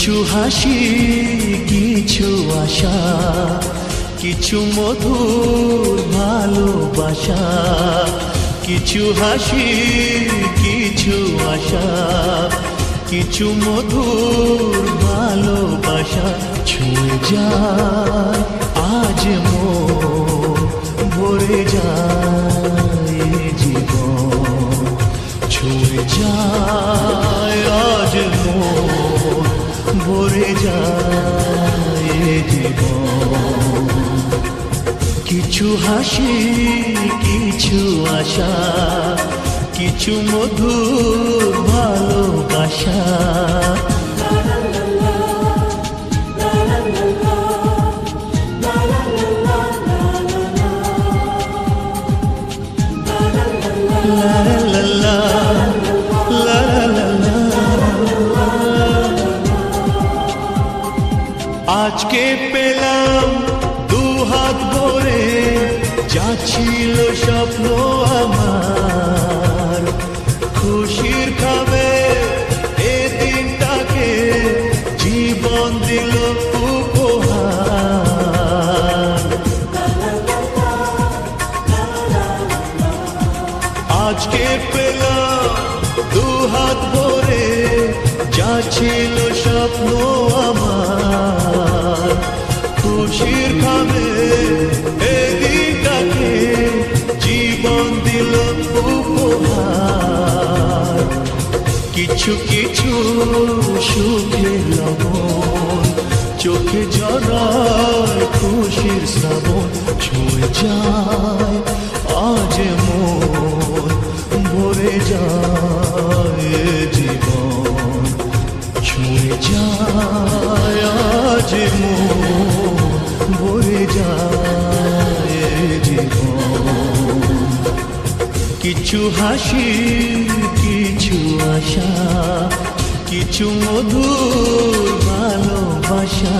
কিছু হাসি, কিছু আশা, কিছু মধুর ভালোবাসা। কিছু হাসি, কিছু আশা, কিছু মধুর ভালোবাসা। ছুঁয়ে যায় আজ মন, ভরে যায় জীবন। ছুঁয়ে যায় আজ মন, ভরে যায় জীবন। কিছু হাসি, কিছু আশা, কিছু মধুর ভালোবাসা। আজকে পেলাম দুহাত ভরে, যা ছিল স্বপ্ন আমার। খুশির খাবে এ দিনটাকে, জীবন দিল উপহার। আজকে পেলাম দুহাত ভরে, যা ছিল স্বপ্ন আমার। খুশির খাবে এ দিনটাকে, জীবন দিল উপহার। কিছু কিছু সুখের লবণ, চোখে ঝরায় খুশির শ্রাবণ। ছুঁয়ে যায় আজ মন, ভরে যায় জীবন। ছুঁয়ে যায় আজ মন, ভরে যায় জীবন। কিছু হাসি, কিছু আশা, কিছু মধুর ভালোবাসা।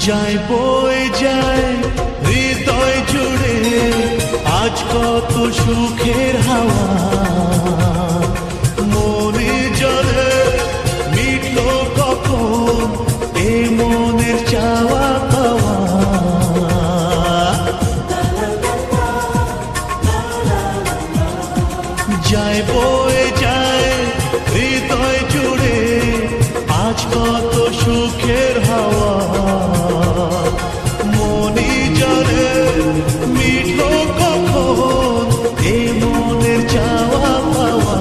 যায় বয়ে যায় হৃদয় জুড়ে, আজ কত সুখের হাওয়া। মনের জলে মিটলো কখন এ মনের চাওয়া পাওয়া। যায় বয়ে যায় হৃদয় জুড়ে, আজ কত সুখের হাওয়া। মনি জলে মিটলো কখন এ মনের চাওয়া পাওয়া।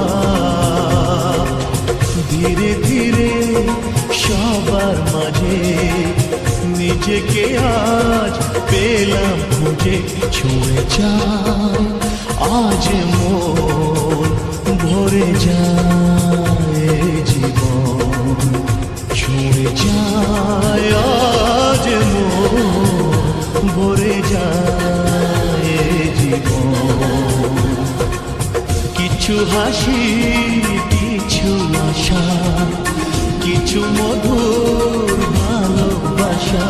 ধীরে ধীরে সবার মাঝে, নিজেকে আজ পেলাম খুঁজে। ছুঁয়ে যায় আজ মন, ভরে যায় জীবন। ছুঁয়ে যায় আজ মন, ভরে যায় জীবন। কিছু হাসি, কিছু আশা, কিছু মধুর ভালোবাসা।